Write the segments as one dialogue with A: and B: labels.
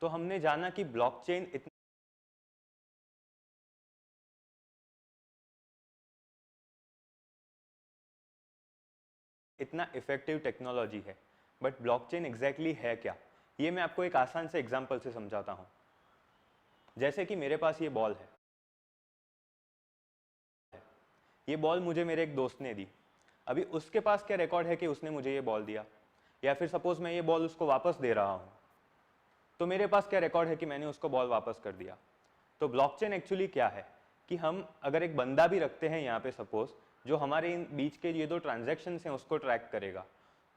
A: तो हमने जाना कि ब्लॉकचेन इतना इफेक्टिव टेक्नोलॉजी है, बट ब्लॉकचेन एग्जैक्टली है क्या, ये मैं आपको एक आसान से एग्जांपल से समझाता हूँ। जैसे कि मेरे पास ये बॉल है, ये बॉल मुझे मेरे एक दोस्त ने दी। अभी उसके पास क्या रिकॉर्ड है कि उसने मुझे ये बॉल दिया, या फिर सपोज मैं ये बॉल उसको वापस दे रहा हूँ, तो मेरे पास क्या रिकॉर्ड है कि मैंने उसको बॉल वापस कर दिया। तो ब्लॉकचेन एक्चुअली क्या है कि हम अगर एक बंदा भी रखते हैं यहाँ पे सपोज, जो हमारे इन बीच के ये दो ट्रांजैक्शन हैं उसको ट्रैक करेगा,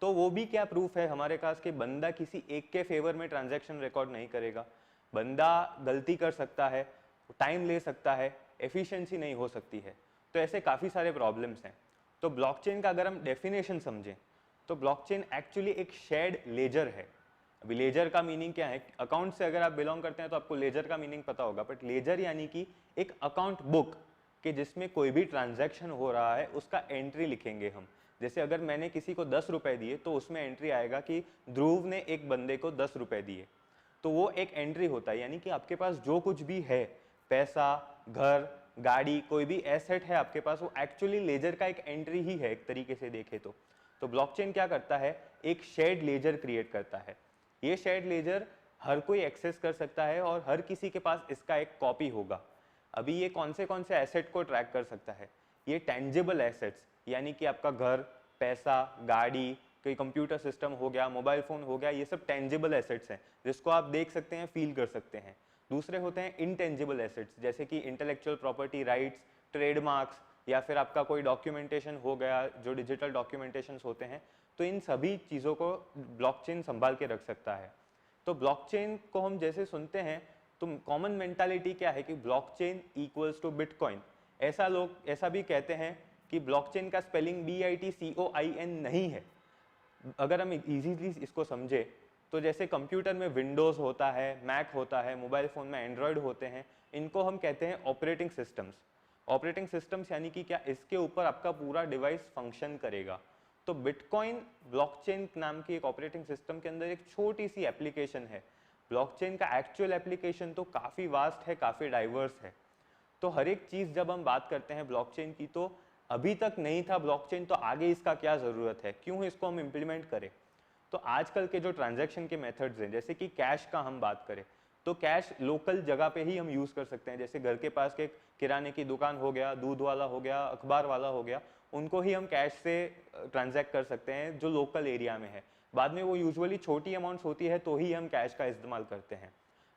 A: तो वो भी क्या प्रूफ है हमारे पास कि बंदा किसी एक के फेवर में ट्रांजैक्शन रिकॉर्ड नहीं करेगा। बंदा गलती कर सकता है, टाइम ले सकता है, एफिशिएंसी नहीं हो सकती है। तो ऐसे काफ़ी सारे प्रॉब्लम्स हैं। तो ब्लॉकचेन का अगर हम डेफिनेशन समझें तो ब्लॉकचेन एक्चुअली एक शेयर्ड लेजर है। अभी लेजर का मीनिंग क्या है, अकाउंट से अगर आप बिलोंग करते हैं तो आपको लेजर का मीनिंग पता होगा, बट लेजर यानी कि एक अकाउंट बुक कि जिसमें कोई भी ट्रांजैक्शन हो रहा है उसका एंट्री लिखेंगे हम। जैसे अगर मैंने किसी को 10 रुपए दिए तो उसमें एंट्री आएगा कि ध्रुव ने एक बंदे को 10 रुपए दिए, तो वो एक एंट्री होता है। यानी कि आपके पास जो कुछ भी है, पैसा, घर, गाड़ी, कोई भी एसेट है आपके पास, वो एक्चुअली लेजर का एक एंट्री ही है एक तरीके से देखे तो ब्लॉकचेन क्या करता है, एक शेयर्ड लेजर क्रिएट करता है। ये शेयर्ड लेजर हर कोई एक्सेस कर सकता है और हर किसी के पास इसका एक कॉपी होगा। अभी ये कौन से एसेट को ट्रैक कर सकता है, ये टेंजिबल एसेट्स, यानी कि आपका घर, पैसा, गाड़ी, कोई कंप्यूटर सिस्टम हो गया, मोबाइल फोन हो गया, ये सब टेंजिबल एसेट्स हैं जिसको आप देख सकते हैं, फील कर सकते हैं। दूसरे होते हैं इनटेंजिबल एसेट्स, जैसे कि इंटेलेक्चुअल प्रॉपर्टी राइट्स, ट्रेडमार्क्स, या फिर आपका कोई डॉक्यूमेंटेशन हो गया, जो डिजिटल डॉक्यूमेंटेशन होते हैं। तो इन सभी चीज़ों को ब्लॉकचेन संभाल के रख सकता है। तो ब्लॉकचेन को हम जैसे सुनते हैं तो कॉमन मेंटालिटी क्या है कि ब्लॉकचेन इक्वल्स टू बिटकॉइन। ऐसा लोग ऐसा भी कहते हैं कि ब्लॉकचेन का स्पेलिंग BITCOIN नहीं है। अगर हम इजीली इसको समझे तो जैसे कंप्यूटर में विंडोज़ होता है, मैक होता है, मोबाइल फ़ोन में एंड्रॉयड होते हैं, इनको हम कहते हैं ऑपरेटिंग सिस्टम्स। ऑपरेटिंग सिस्टम्स यानी कि क्या, इसके ऊपर आपका पूरा डिवाइस फंक्शन करेगा। तो बिटकॉइन ब्लॉकचेन नाम की एक ऑपरेटिंग सिस्टम के अंदर एक छोटी सी एप्लीकेशन है। ब्लॉकचेन का एक्चुअल एप्लीकेशन तो काफ़ी वास्ट है, काफ़ी डाइवर्स है। तो हर एक चीज़ जब हम बात करते हैं ब्लॉकचेन की, तो अभी तक नहीं था ब्लॉकचेन, तो आगे इसका क्या ज़रूरत है, क्यों इसको हम इम्प्लीमेंट करें। तो आजकल के जो ट्रांजैक्शन के मेथड्स हैं, जैसे कि कैश का हम बात करें तो कैश लोकल जगह पे ही हम यूज़ कर सकते हैं। जैसे घर के पास के किराने की दुकान हो गया, दूध वाला हो गया, अखबार वाला हो गया, उनको ही हम कैश से ट्रांजैक्ट कर सकते हैं जो लोकल एरिया में है। बाद में वो यूजुअली छोटी अमाउंट्स होती है तो ही हम कैश का इस्तेमाल करते हैं।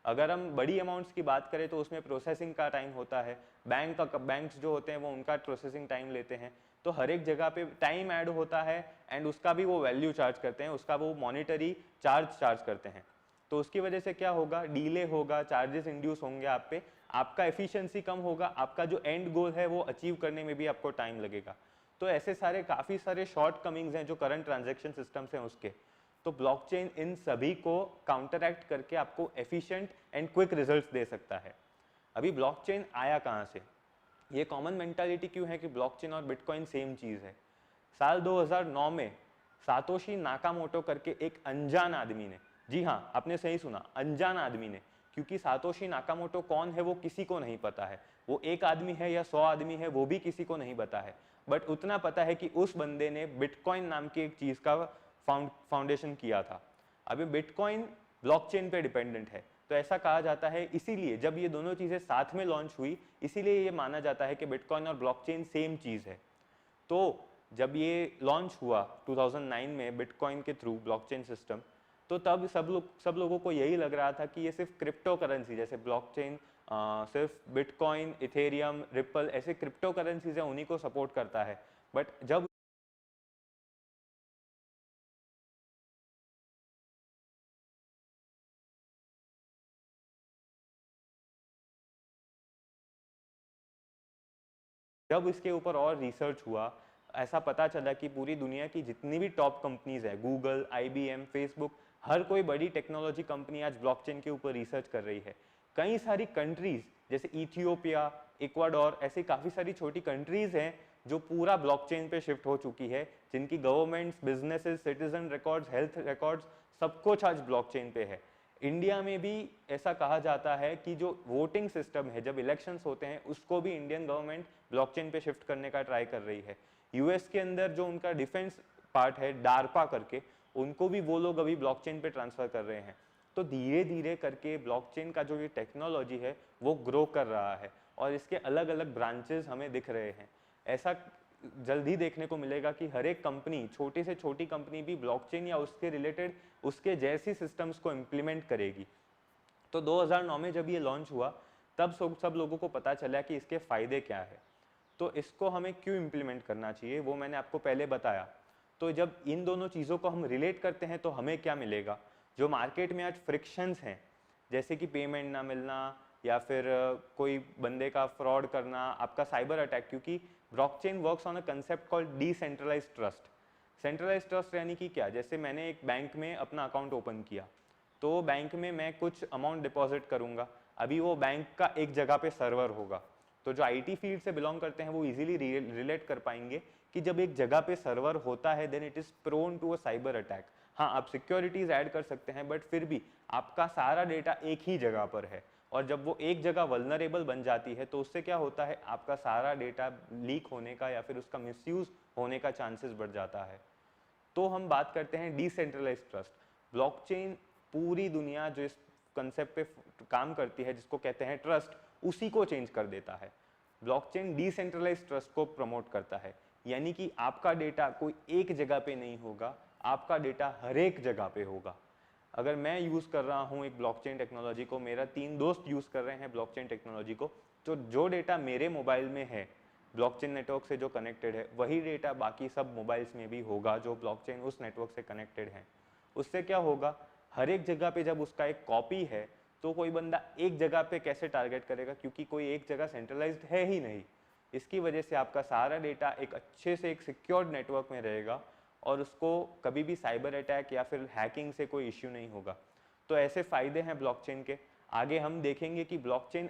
A: अगर हम बड़ी अमाउंट्स की बात करें तो उसमें प्रोसेसिंग का टाइम होता है, बैंक्स जो होते हैं वो उनका प्रोसेसिंग टाइम लेते हैं। तो हर एक जगह पे टाइम ऐड होता है एंड उसका भी वो वैल्यू चार्ज करते हैं, उसका वो मॉनिटरी चार्ज करते हैं। तो उसकी वजह से क्या होगा, डीले होगा, चार्जेस इंड्यूस होंगे आप पे, आपका एफिशिएंसी कम होगा, आपका जो एंड गोल है वो अचीव करने में भी आपको टाइम लगेगा। तो ऐसे सारे काफ़ी सारे शॉर्ट कमिंग्स हैं जो करंट ट्रांजैक्शन सिस्टम्स हैं उसके। तो ब्लॉकचेन इन सभी को काउंटरएक्ट करके आपको एफिशिएंट एंड क्विक रिजल्ट्स दे सकता है। अभी ब्लॉकचेन आया कहाँ से, ये कॉमन मेंटालिटी क्यों है कि ब्लॉकचेन और बिटकॉइन सेम चीज़ है। साल 2009 में सातोशी नाकामोटो करके एक अनजान आदमी ने, जी हाँ आपने सही सुना, अनजान आदमी ने, क्योंकि सातोशी नाकामोटो कौन है वो किसी को नहीं पता है, वो एक आदमी है या 100 आदमी है वो भी किसी को नहीं पता है। बट उतना पता है कि उस बंदे ने बिटकॉइन नाम की एक चीज़ का फाउंडेशन किया था। अभी बिटकॉइन ब्लॉकचेन पे डिपेंडेंट है, तो ऐसा कहा जाता है, इसीलिए जब ये दोनों चीज़ें साथ में लॉन्च हुई, इसीलिए ये माना जाता है कि बिटकॉइन और ब्लॉकचेन सेम चीज़ है। तो जब ये लॉन्च हुआ 2009 में बिटकॉइन के थ्रू ब्लॉकचेन सिस्टम, तो तब सब लोगों को यही लग रहा था कि ये सिर्फ क्रिप्टो करेंसी, जैसे ब्लॉकचेन सिर्फ बिटकॉइन, इथेरियम, रिपल ऐसे क्रिप्टो करेंसीज हैं उन्हीं को सपोर्ट करता है। बट जब इसके ऊपर और रिसर्च हुआ, ऐसा पता चला कि पूरी दुनिया की जितनी भी टॉप कंपनीज है, गूगल, IBM, फेसबुक, हर कोई बड़ी टेक्नोलॉजी कंपनी आज ब्लॉकचेन के ऊपर रिसर्च कर रही है। कई सारी कंट्रीज जैसे इथियोपिया, इक्वाडोर, ऐसी काफ़ी सारी छोटी कंट्रीज हैं जो पूरा ब्लॉकचेन पे शिफ्ट हो चुकी है, जिनकी governments, businesses, citizen records, health records, सब कुछ आज ब्लॉकचेन पे है। इंडिया में भी ऐसा कहा जाता है कि जो वोटिंग सिस्टम है, जब इलेक्शंस होते हैं, उसको भी इंडियन गवर्नमेंट ब्लॉकचेन पे शिफ्ट करने का ट्राई कर रही है। यूएस के अंदर जो उनका डिफेंस पार्ट है डार्पा करके, उनको भी वो लोग अभी ब्लॉकचेन पे ट्रांसफर कर रहे हैं। तो धीरे धीरे करके ब्लॉकचेन का जो ये टेक्नोलॉजी है वो ग्रो कर रहा है और इसके अलग अलग ब्रांचेस हमें दिख रहे हैं। ऐसा जल्दी देखने को मिलेगा कि हर एक कंपनी, छोटी से छोटी कंपनी भी ब्लॉकचेन या उसके रिलेटेड उसके जैसी सिस्टम्स को इम्प्लीमेंट करेगी। तो 2009 में जब ये लॉन्च हुआ तब सब लोगों को पता चला कि इसके फ़ायदे क्या है। तो इसको हमें क्यों इम्प्लीमेंट करना चाहिए वो मैंने आपको पहले बताया। तो जब इन दोनों चीज़ों को हम रिलेट करते हैं तो हमें क्या मिलेगा? जो मार्केट में आज फ्रिक्शंस हैं, जैसे कि पेमेंट ना मिलना या फिर कोई बंदे का फ्रॉड करना, आपका साइबर अटैक, क्योंकि blockchain works on a concept called decentralized trust. Centralized trust यानी कि क्या? जैसे मैंने एक बैंक में अपना अकाउंट ओपन किया, तो बैंक में मैं कुछ अमाउंट डिपॉजिट करूंगा, अभी वो बैंक का एक जगह पे सर्वर होगा। तो जो आईटी फील्ड से बिलोंग करते हैं वो इजीली रिलेट कर पाएंगे कि जब एक जगह पे सर्वर होता है then it is prone to a cyber attack. हाँ, आप सिक्योरिटीज ऐड कर सकते हैं बट फिर भी आपका सारा डेटा एक ही जगह पर है, और जब वो एक जगह वल्नरेबल बन जाती है तो उससे क्या होता है, आपका सारा डेटा लीक होने का या फिर उसका मिसयूज होने का चांसेस बढ़ जाता है। तो हम बात करते हैं डिसेंट्रलाइज्ड ट्रस्ट। ब्लॉकचेन पूरी दुनिया जो इस कंसेप्ट पे काम करती है, जिसको कहते हैं ट्रस्ट, उसी को चेंज कर देता है। ब्लॉकचेन डिसेंट्रलाइज्ड ट्रस्ट को प्रमोट करता है, यानी कि आपका डेटा कोई एक जगह पे नहीं होगा, आपका डेटा हर एक जगह पे होगा। अगर मैं यूज़ कर रहा हूँ एक ब्लॉकचेन टेक्नोलॉजी को, मेरा 3 दोस्त यूज़ कर रहे हैं ब्लॉकचेन टेक्नोलॉजी को, तो जो डेटा मेरे मोबाइल में है ब्लॉकचेन नेटवर्क से जो कनेक्टेड है, वही डेटा बाकी सब मोबाइल्स में भी होगा जो ब्लॉकचेन उस नेटवर्क से कनेक्टेड है। उससे क्या होगा, हर एक जगह पे जब उसका एक कॉपी है तो कोई बंदा एक जगह पे कैसे टारगेट करेगा, क्योंकि कोई एक जगह सेंट्रलाइज्ड है ही नहीं। इसकी वजह से आपका सारा डेटा एक अच्छे से एक सिक्योर्ड नेटवर्क में रहेगा और उसको कभी भी साइबर अटैक या फिर हैकिंग से कोई इश्यू नहीं होगा। तो ऐसे फ़ायदे हैं ब्लॉकचेन के। आगे हम देखेंगे कि ब्लॉकचेन